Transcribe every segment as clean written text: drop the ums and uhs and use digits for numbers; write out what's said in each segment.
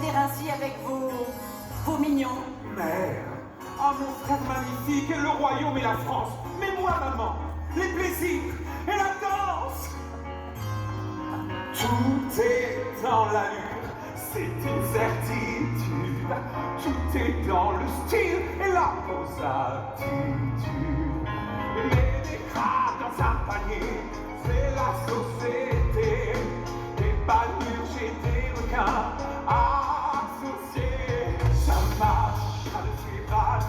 procéder ainsi avec vos mignons? Mère, ah mon frère magnifique, le royaume et la France. Mais moi, maman, les plaisirs et la danse. Tout est dans l'allure, c'est une certitude. Tout est dans le style et la attitude. Les crabes dans un panier, c'est la société. Des palures chez des requins associés. Ça marche à le suivre,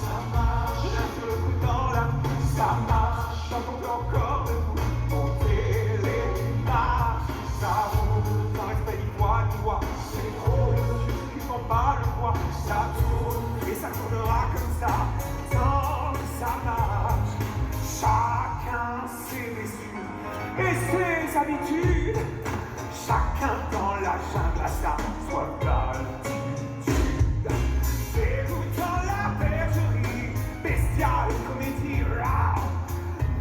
ça marche. L'un sur le coup dans la bouche, ça marche. Quand on peut encore debout, monter les marches. Ça roule sans respect ni poids ni voix. C'est trop ceux qui font pas le poids. Ça tourne et ça tournera comme ça, tant que ça marche. Chacun ses blessures et ses habitudes. Chacun dans la jungle à sa soif d'altitude. Dégoûtant la bergerie, bestiale comédie rare.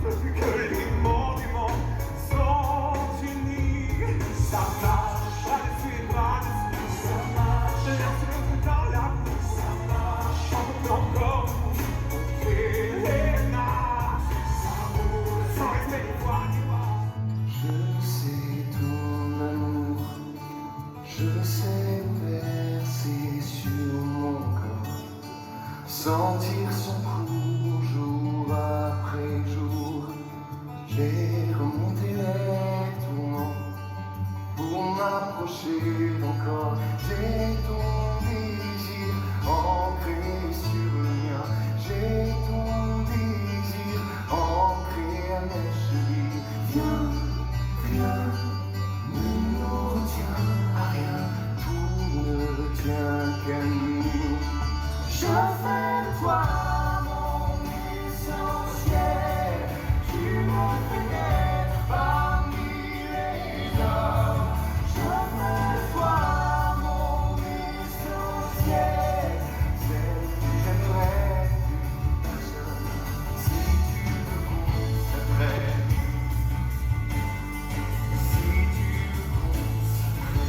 Depuis que les mondes du monde sont unis, ça marche, à le suivre, à le suivre. Ça marche, lance le coup dans la bouche. Ça marche, on peut encore monter les marches. Ça roule, sans respect ni voix ni voix. Je sais ton amour, je sais verser sur mon corps, sentir son cours jour après jour. J'ai remonté les tourments pour m'approcher encore. J'ai ton désir ancré sur le mien. J'ai ton désir ancré à mes chevilles. Viens, rien ne nous retient à rien, tout ne tient qu'à nous. Je fais de toi mon essentiel, tu me fais naître parmi les hommes. Je fais de toi mon essentiel, celle que j'aimerais plus personne. Si tu veux qu'on s'apprenne, si tu veux qu'on s'apprenne.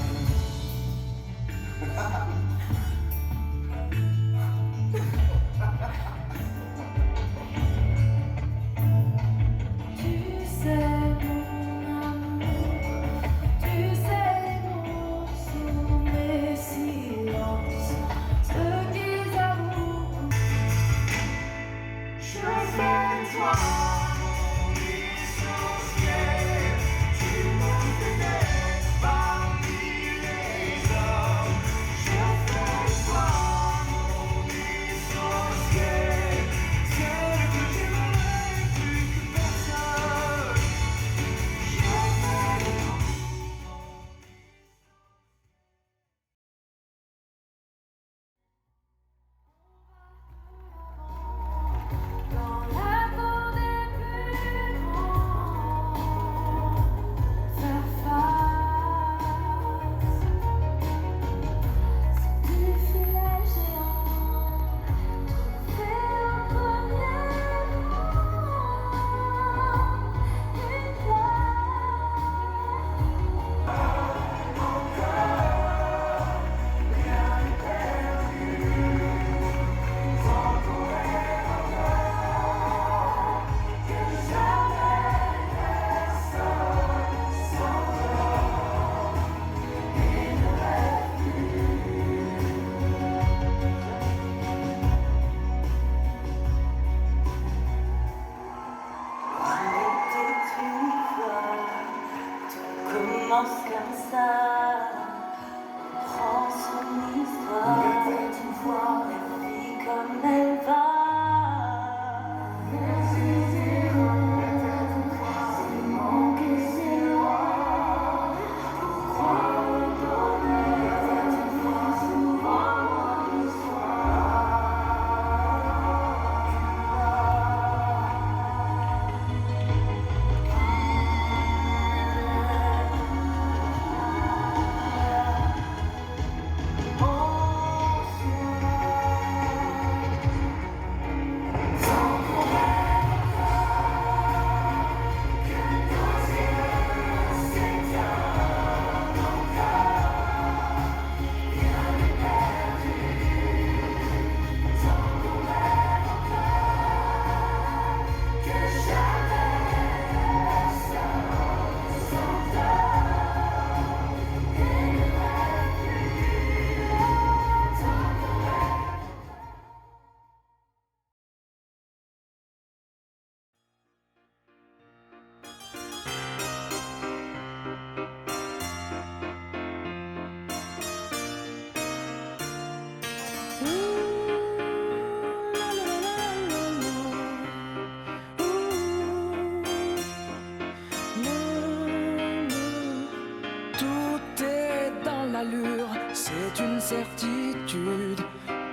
l'habitude.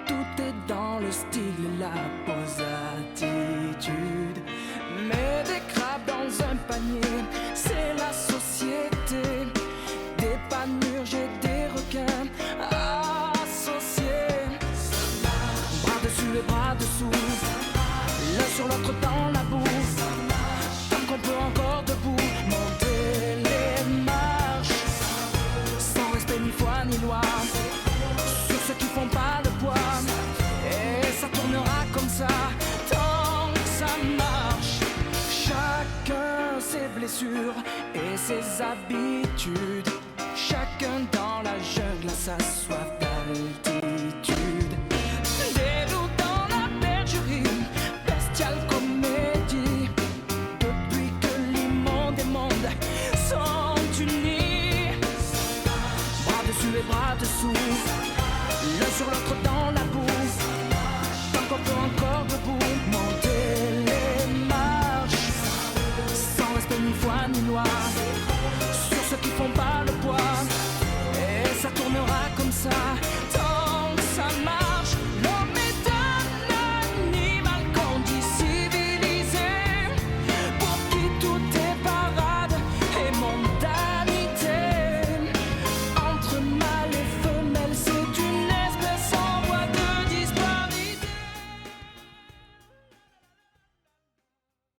Tout est dans le style et la pose attitude. Mais des crabes dans un panier, c'est la société. Des panures, j'ai des requins associés. Bras dessus et bras dessous, l'un sur l'autre dans la boue. Tant qu'on peut encore debout, monter les marches, sans respect ni foi ni loi, sur ceux qui font pas le poids. Et ça tournera comme ça, tant que ça marche. Chacun ses blessures et ses habitudes, chacun dans la jungle a sa soif d'altitude. Des loups dans la bergerie, bestiale comédie. Depuis que l'immonde et monde sont unis, bras dessus et bras dessous, l'un sur l'autre dans la boue. Tant qu'on peut encore debout, monter les marches, sans respect ni foi ni loi, sur ceux qui font pas le poids. Et ça tournera comme ça,